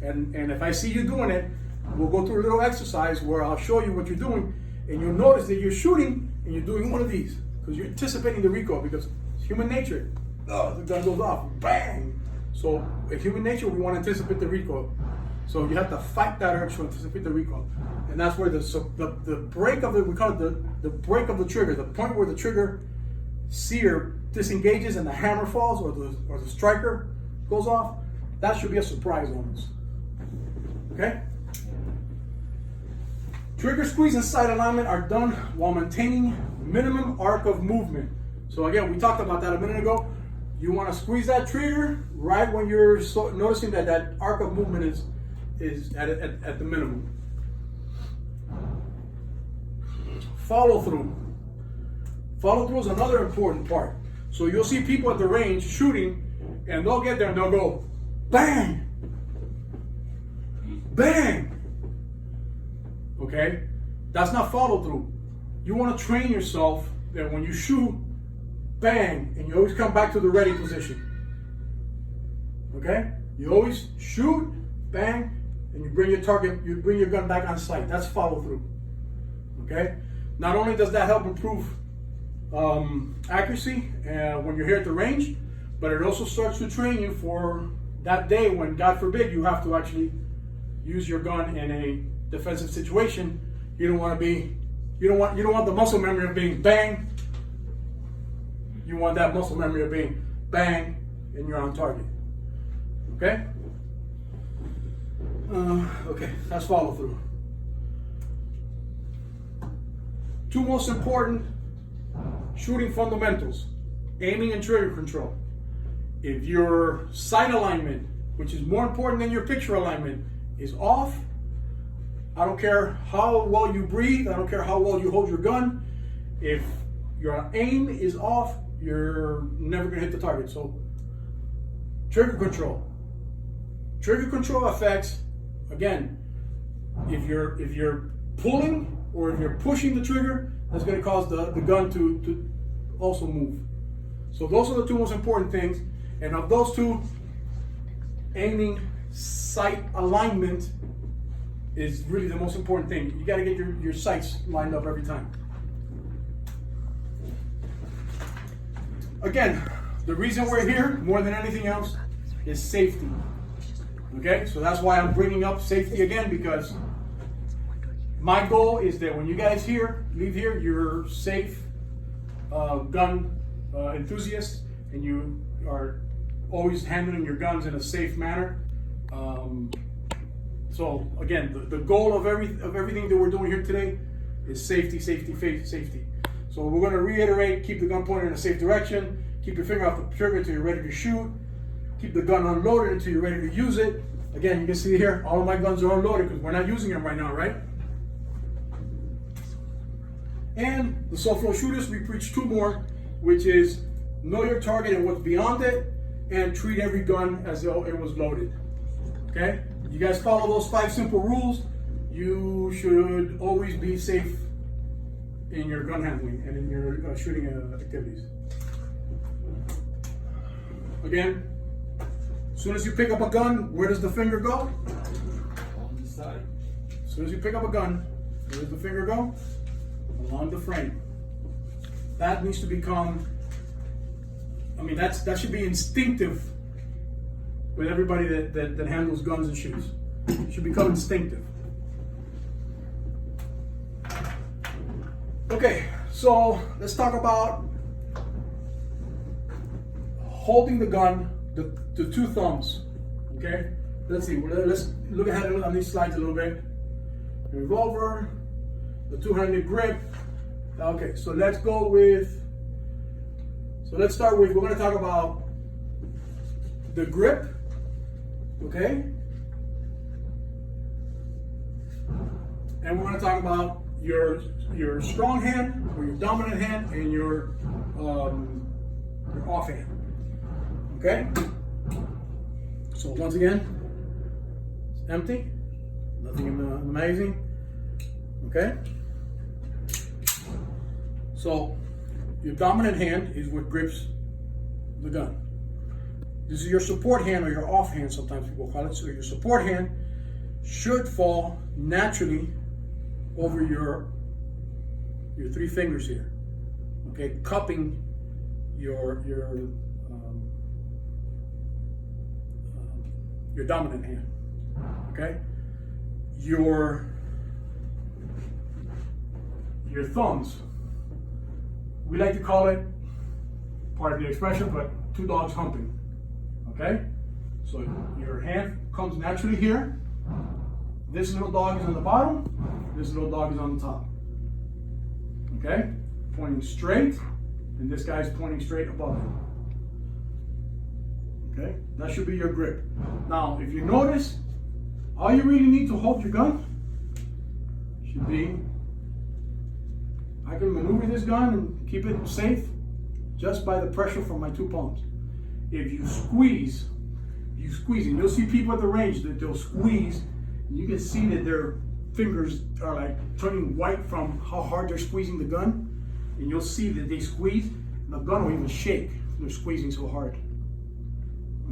and if I see you doing it, we'll go through a little exercise where I'll show you what you're doing, and you'll notice that you're shooting and you're doing one of these because you're anticipating the recoil, because it's human nature. Oh, the gun goes off, bang. So in human nature, we want to anticipate the recoil. So you have to fight that urge to anticipate the recoil, and that's where the break of we call it the break of the trigger, the point where the trigger sear disengages and the hammer falls, or the striker goes off. That should be a surprise almost. Okay? Trigger squeeze and sight alignment are done while maintaining minimum arc of movement. So again, we talked about that a minute ago. You want to squeeze that trigger right when you're noticing that arc of movement is at the minimum. Follow through. Follow through is another important part. So you'll see people at the range shooting, and they'll get there and they'll go, bang, bang. Okay? That's not follow through. You want to train yourself that when you shoot, bang, and you always come back to the ready position. Okay? You always shoot, bang, and you bring your target, you bring your gun back on sight. That's follow through. Okay? Not only does that help improve accuracy when you're here at the range, but it also starts to train you for that day when, God forbid, you have to actually use your gun in a defensive situation. You don't want the muscle memory of being bang. You want that muscle memory of being bang, and you're on target. Okay? Okay, that's follow through. Two most important shooting fundamentals: aiming and trigger control. If your sight alignment, which is more important than your picture alignment, is off, I don't care how well you breathe, I don't care how well you hold your gun, if your aim is off, you're never going to hit the target. So trigger control. Trigger control affects, again, if you're pulling or if you're pushing the trigger, that's going to cause the gun to also move. So those are the two most important things. And of those two, aiming, sight alignment is really the most important thing. You got to get your sights lined up every time. Again, the reason we're here more than anything else is safety. Okay, so that's why I'm bringing up safety again, because my goal is that when you guys leave here, you're safe gun enthusiasts, and you are always handling your guns in a safe manner. So again, the goal of everything that we're doing here today is safety, safety, safety. So we're going to reiterate: keep the gun pointed in a safe direction, keep your finger off the trigger until you're ready to shoot, keep the gun unloaded until you're ready to use it. Again, you can see here, all of my guns are unloaded because we're not using them right now, right? And the soft flow shooters, we preach two more, which is know your target and what's beyond it, and treat every gun as though it was loaded. Okay? You guys follow those 5 simple rules, you should always be safe in your gun handling and in your shooting activities. Again, as soon as you pick up a gun, where does the finger go? On the side. As soon as you pick up a gun, where does the finger go? Along the frame. That needs to become, that should be instinctive with everybody that handles guns and shoots. It should become instinctive. Okay, so let's talk about holding the gun, the 2 thumbs. Okay, let's see. Let's look ahead on these slides a little bit. The revolver, the 2-handed grip. Okay, so let's go with. So let's start with. We're going to talk about the grip. Okay, and we're going to talk about your strong hand or your dominant hand and your off hand. Okay? So once again, it's empty, Nothing amazing. Okay? So, your dominant hand is what grips the gun. This is your support hand or your off hand, sometimes people call it. So your support hand should fall naturally over your 3 fingers here. Okay, cupping your dominant hand. Okay, your thumbs. We like to call it, pardon the expression, but 2 dogs humping. Okay, so your hand comes naturally here. This little dog is on the bottom. This little dog is on the top. Okay, pointing straight, and this guy's pointing straight above him. Okay, that should be your grip. Now, if you notice, all you really need to hold your gun should be, I can maneuver this gun and keep it safe just by the pressure from my 2 palms. If you squeeze, and you'll see people at the range that they'll squeeze, and you can see that their fingers are like turning white from how hard they're squeezing the gun, and you'll see that they squeeze, and the gun will even shake. They're squeezing so hard.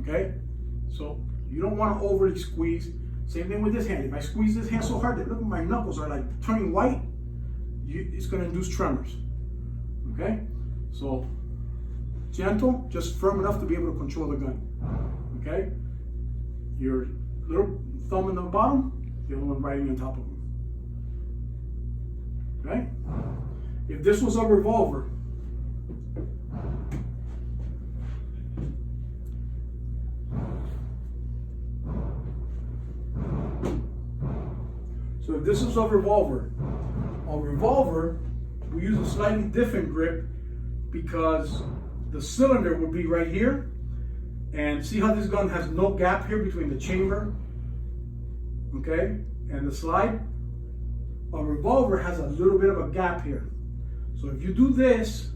Okay, so you don't want to overly squeeze. Same thing with this hand. If I squeeze this hand so hard that look, my knuckles are like turning white, it's going to induce tremors. Okay, so gentle, just firm enough to be able to control the gun. Okay, your little thumb in the bottom, the other one riding on top of them. Okay, if this was a revolver, so if this is a revolver, we use a slightly different grip because the cylinder would be right here. And see how this gun has no gap here between the chamber, okay, and the slide? A revolver has a little bit of a gap here. So if you do this,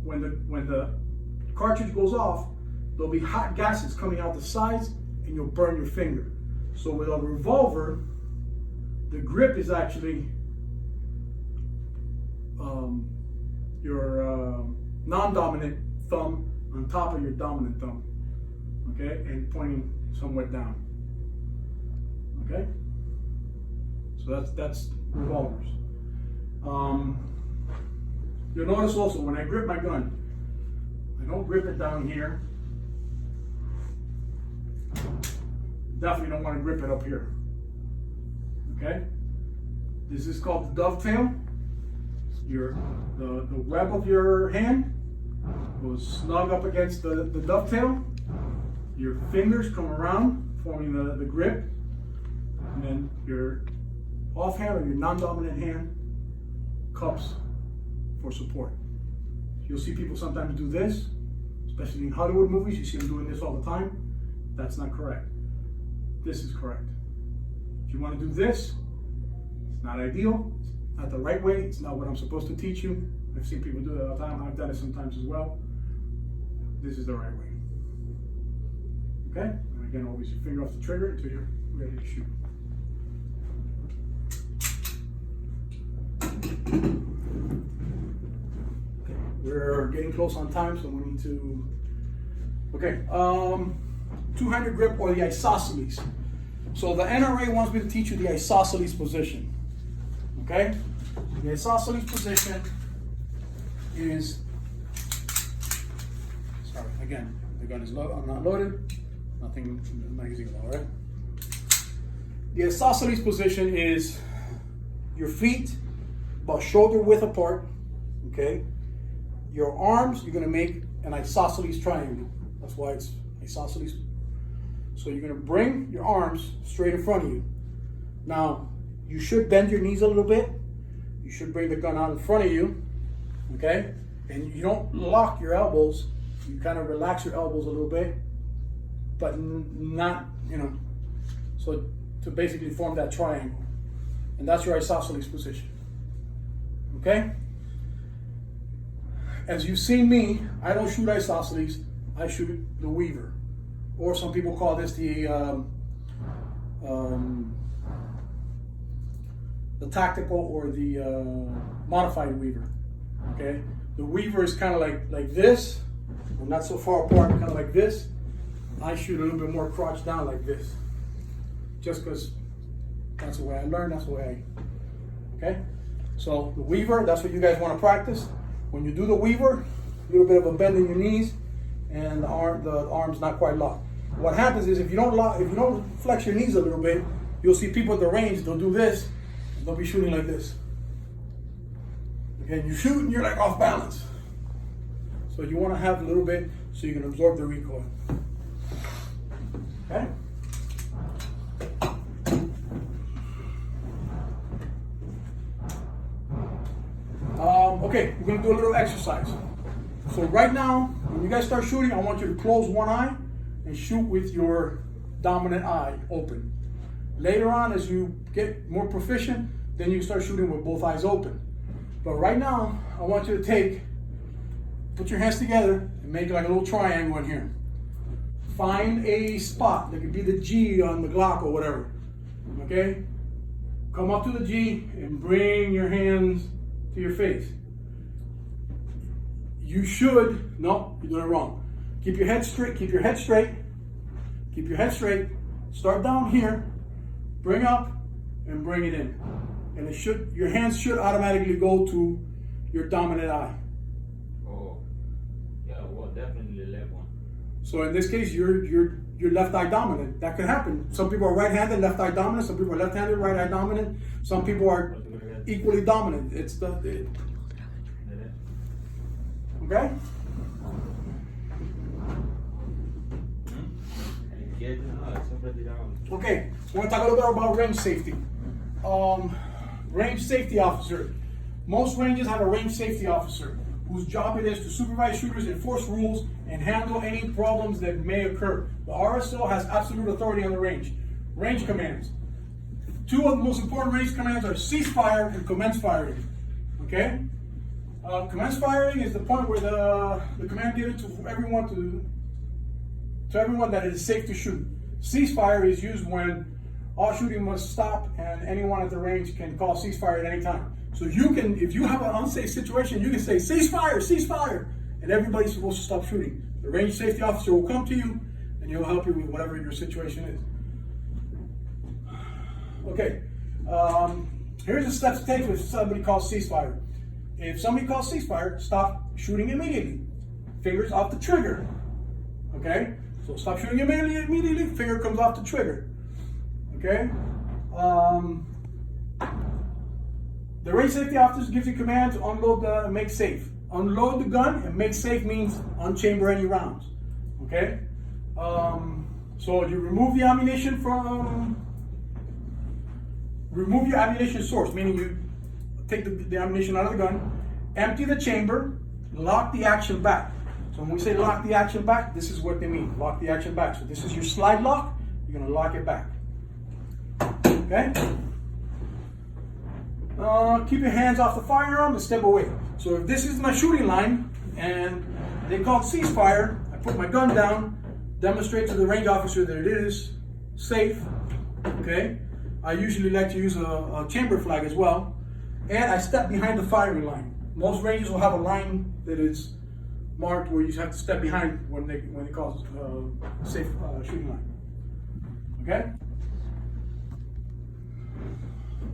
when the cartridge goes off, there'll be hot gases coming out the sides and you'll burn your finger. So with a revolver, the grip is actually your non-dominant thumb on top of your dominant thumb, okay, and pointing somewhat down. Okay, so that's revolvers. You'll notice also when I grip my gun, I don't grip it down here. Definitely don't want to grip it up here. Okay, this is called the dovetail. The web of your hand goes snug up against the dovetail. Your fingers come around, forming the grip, and then your offhand or your non-dominant hand cups for support. You'll see people sometimes do this, especially in Hollywood movies. You see them doing this all the time. That's not correct. This is correct. If you want to do this, it's not ideal. It's not the right way. It's not what I'm supposed to teach you. I've seen people do that all the time. I've done it sometimes as well. This is the right way. Okay? And again, always your finger off the trigger until you're ready to shoot. Okay, we're getting close on time, so we need to. Okay, two-handed grip or the isosceles. So the NRA wants me to teach you the isosceles position. Okay? The isosceles position is, sorry, again, the gun is low, I'm not loaded, nothing amazing about it, right? The isosceles position is your feet about shoulder width apart, okay? Your arms, you're gonna make an isosceles triangle. That's why it's isosceles. So you're gonna bring your arms straight in front of you. Now, you should bend your knees a little bit. You should bring the gun out in front of you, okay? And you don't lock your elbows. You kind of relax your elbows a little bit, but not, so to basically form that triangle. And that's your isosceles position, okay? As you've seen me, I don't shoot isosceles, I shoot the weaver. Or some people call this the the tactical or the modified weaver. Okay, the weaver is kind of like this, or not so far apart, kind of like this. I shoot a little bit more crotch down like this, just because that's the way I learned. That's the way okay. So the weaver, that's what you guys want to practice. When you do the weaver, a little bit of a bend in your knees, and the arm's not quite locked. What happens is if you don't flex your knees a little bit, you'll see people at the range. They'll do this. And they'll be shooting like this. Okay, and you shoot and you're like off balance. So you want to have a little bit so you can absorb the recoil. Okay. Okay, we're going to do a little exercise. So right now, when you guys start shooting, I want you to close one eye and shoot with your dominant eye open. Later on, as you get more proficient, then you start shooting with both eyes open. But right now, I want you to put your hands together and make like a little triangle in here. Find a spot, that could be the G on the Glock or whatever, okay? Come up to the G and bring your hands to your face. You should, no, you're doing it wrong. Keep your head straight, keep your head straight, keep your head straight. Start down here, bring up, and bring it in. And your hands should automatically go to your dominant eye. Oh, yeah, well, definitely the left one. So in this case, you're left eye dominant. That could happen. Some people are right-handed, left eye dominant. Some people are left-handed, right eye dominant. Some people are equally dominant. Okay? Okay, I want to talk a little bit about range safety. Range safety officer. Most ranges have a range safety officer whose job it is to supervise shooters, enforce rules, and handle any problems that may occur. The RSO has absolute authority on the range. Range commands. Two of the most important range commands are ceasefire and commence firing. Okay? Commence firing is the point where the command given to everyone that it is safe to shoot. Ceasefire is used when all shooting must stop and anyone at the range can call ceasefire at any time. So you can, if you have an unsafe situation, you can say ceasefire, ceasefire, and everybody's supposed to stop shooting. The range safety officer will come to you and he'll help you with whatever your situation is. Okay, here's the steps to take if somebody calls ceasefire. If somebody calls ceasefire, stop shooting immediately. Fingers off the trigger. Okay? So stop shooting immediately, finger comes off the trigger. Okay? The range safety officer gives you command to unload and make safe. Unload the gun and make safe means unchamber any rounds. Okay? So you remove the ammunition remove your ammunition source, meaning you take the ammunition out of the gun, empty the chamber, lock the action back. So when we say lock the action back, this is what they mean, lock the action back. So this is your slide lock, you're gonna lock it back. Okay? Keep your hands off the firearm and step away. So if this is my shooting line and they call ceasefire, I put my gun down, demonstrate to the range officer that it is safe. Okay? I usually like to use a chamber flag as well. And I step behind the firing line. Most ranges will have a line that is marked where you have to step behind when they call safe shooting line. Okay?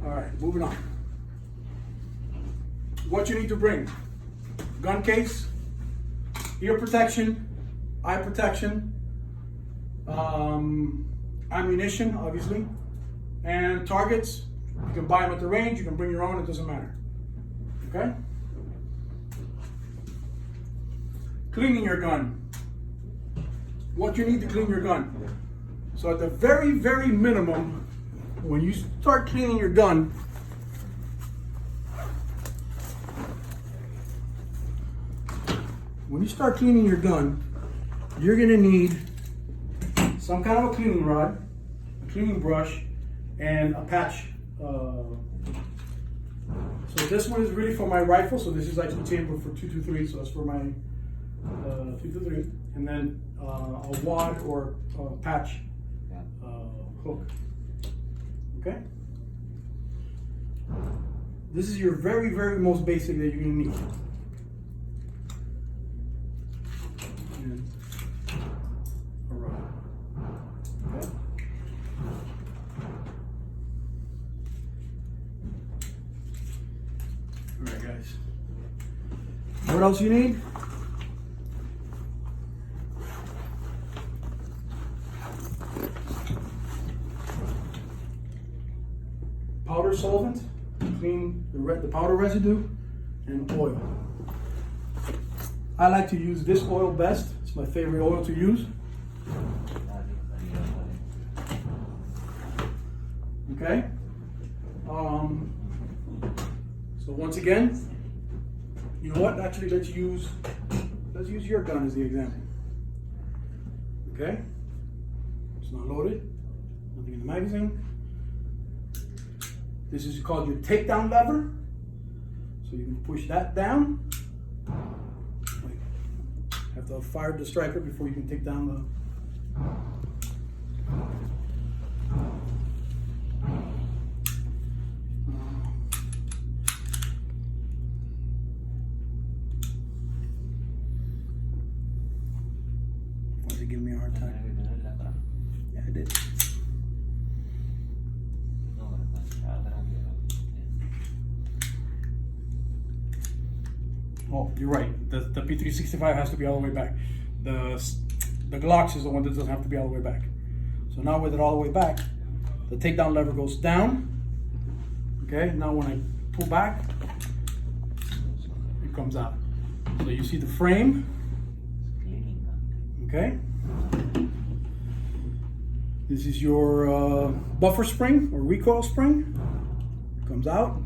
All right, moving on. What you need to bring: gun case, ear protection, eye protection, ammunition, obviously, and targets. You can buy them at the range, you can bring your own, it doesn't matter. Okay? Cleaning your gun. What you need to clean your gun. So at the very, very minimum, when you start cleaning your gun, you're gonna need some kind of a cleaning rod, a cleaning brush, and a patch. So this one is really for my rifle. So this is actually chamber for 223. So that's for my 223, and then a wad or patch hook. Okay. This is your very, very most basic that you're gonna need. And a rubber. Okay. All right, guys. What else you need? Powder solvent, clean the powder residue, and oil. I like to use this oil best. It's my favorite oil to use. Okay. So once again, you know what? Actually, let's use your gun as the example. Okay. It's not loaded. Nothing in the magazine. This is called your takedown lever. So you can push that down. Have to fire the striker before you can take down the. Why is it giving me a hard time? Yeah, I did. Oh, you're right. The P365 has to be all the way back. The Glocks is the one that doesn't have to be all the way back. So now with it all the way back, the takedown lever goes down. Okay, now when I pull back, it comes out. So you see the frame. Okay. This is your buffer spring or recoil spring. Comes out.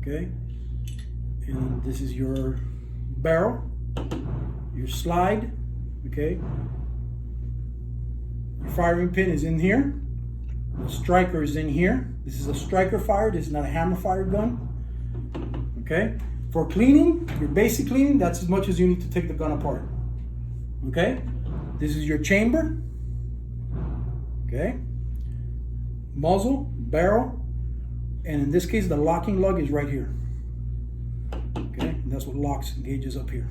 Okay. And this is your barrel, your slide, okay? Your firing pin is in here. The striker is in here. This is a striker fire. This is not a hammer fire gun, okay? For cleaning, your basic cleaning, that's as much as you need to take the gun apart, okay? This is your chamber, okay? Muzzle, barrel, and in this case, the locking lug is right here. Okay, and that's what locks and gauges up here.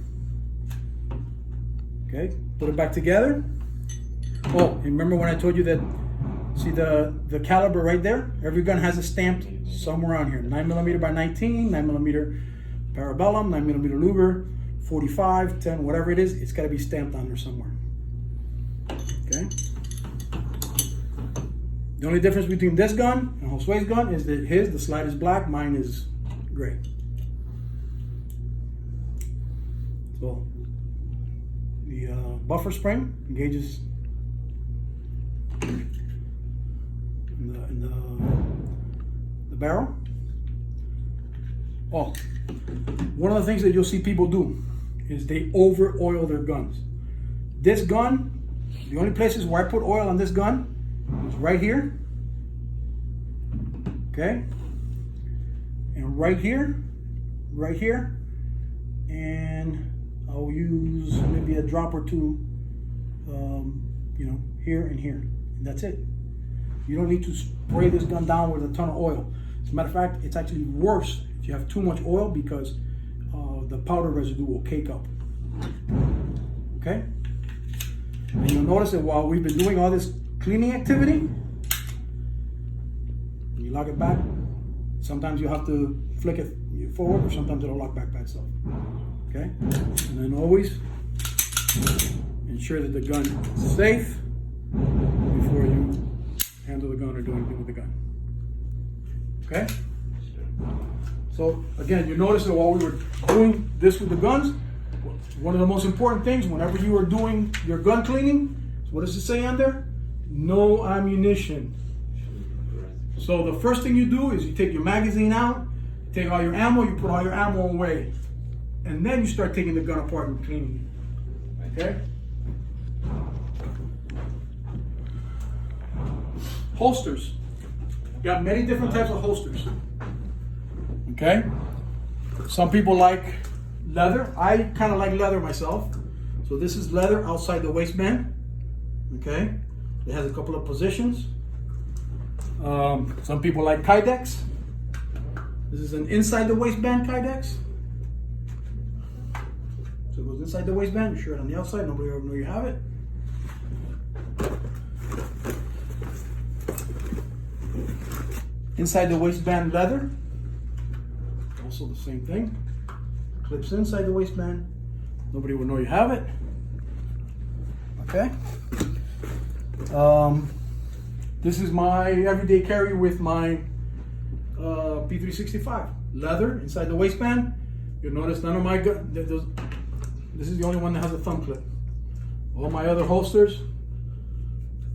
Okay, put it back together. Oh, and remember when I told you that, see the caliber right there? Every gun has a stamped somewhere on here. 9mm by 19, 9mm Parabellum, 9mm Luger, 45, 10, whatever it is, it's got to be stamped on there somewhere. Okay. The only difference between this gun and Josue's gun is that the slide is black, mine is gray. So the buffer spring engages in the barrel. Oh, one of the things that you'll see people do is they over oil their guns. This gun, the only places where I put oil on this gun is right here, okay, and right here, and I'll use maybe a drop or two, here and here, and that's it. You don't need to spray this gun down with a ton of oil. As a matter of fact, it's actually worse if you have too much oil because the powder residue will cake up. Okay? And you'll notice that while we've been doing all this cleaning activity, when you lock it back, sometimes you have to flick it forward, or sometimes it'll lock back by itself. Okay? And then always ensure that the gun is safe before you handle the gun or do anything with the gun. Okay? So again, you notice that while we were doing this with the guns, one of the most important things whenever you are doing your gun cleaning, what does it say on there? No ammunition. So the first thing you do is you take your magazine out, take all your ammo, you put all your ammo away. And then you start taking the gun apart and cleaning it. Okay? Holsters. You got many different types of holsters. Okay? Some people like leather. I kind of like leather myself. So this is leather outside the waistband. Okay? It has a couple of positions. Some people like Kydex. This is an inside the waistband Kydex. So it goes inside the waistband, your shirt on the outside, nobody will ever know you have it. Inside the waistband leather. Also the same thing. Clips inside the waistband. Nobody will know you have it. Okay. This is my everyday carry with my P365. Leather inside the waistband. You'll notice none of my this is the only one that has a thumb clip. All my other holsters,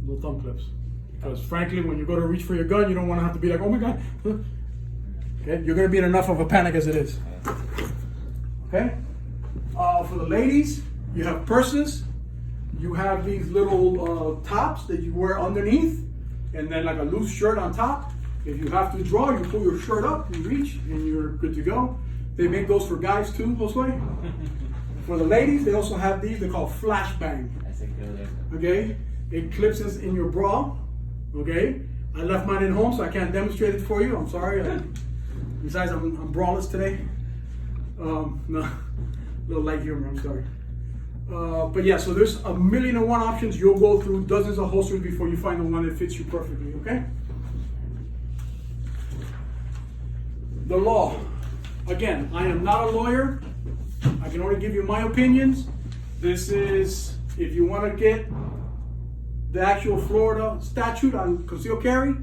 no thumb clips. Because frankly, when you go to reach for your gun, you don't want to have to be like, oh my God. Okay, you're going to be in enough of a panic as it is. Okay. For the ladies, you have purses. You have these little tops that you wear underneath, and then like a loose shirt on top. If you have to draw, you pull your shirt up, you reach, and you're good to go. They make those for guys too, those way. For the ladies, they also have these. They're called flashbang. Okay, it clips in your bra. Okay, I left mine at home, so I can't demonstrate it for you. I'm sorry. Besides, I'm braless today. No, little light humor. I'm sorry. But yeah, so there's 1,000,001 options. You'll go through dozens of holsters before you find the one that fits you perfectly. Okay. The law. Again, I am not a lawyer. I can only give you my opinions. This is, if you want to get the actual Florida statute on concealed carry,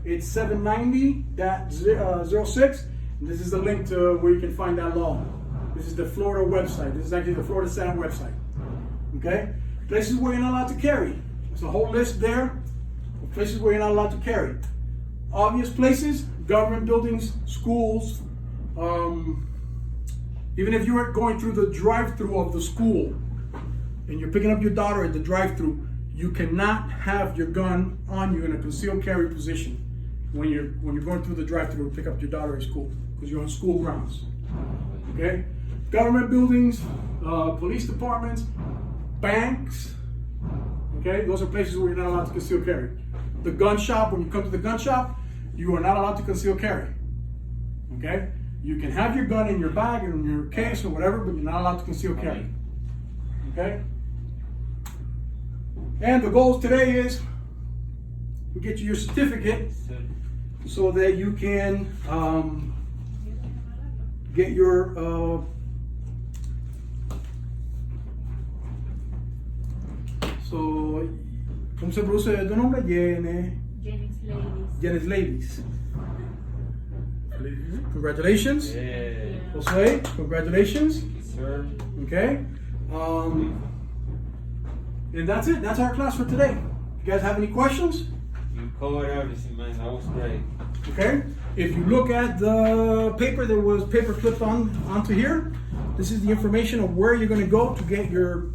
it's 790.06. This is the link to where you can find that law. This is the Florida website. This is actually the Florida Senate website. Okay? Places where you're not allowed to carry. There's a whole list there of places where you're not allowed to carry. Obvious places, government buildings, schools, even if you were going through the drive-through of the school and you're picking up your daughter at the drive-through, you cannot have your gun on you in a concealed carry position when you're going through the drive-through to pick up your daughter at school, because you're on school grounds. Okay? Government buildings, police departments, banks. Okay? Those are places where you're not allowed to conceal carry. The gun shop, when you come to the gun shop, you are not allowed to conceal carry. Okay? You can have your gun in your bag or in your case or whatever, but you're not allowed to conceal carry. Okay? And the goal today is to get you your certificate so that you can get your so, ¿cómo se pronuncia tu nombre? Janice Ladies. Congratulations. Yeah. Jose, congratulations. Yes, sir. Okay. And that's it. That's our class for today. You guys have any questions? You covered everything, man. That was great. Okay. If you look at the paper, there was paper clipped onto here. This is the information of where you're going to go to get your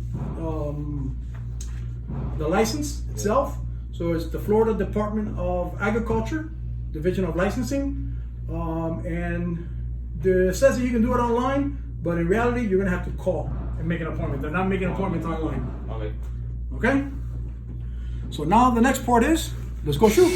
the license itself. So it's the Florida Department of Agriculture, Division of Licensing, and it says that you can do it online, but in reality, you're going to have to call and make an appointment. They're not making appointments online. Okay. Okay? So now the next part is, let's go shoot.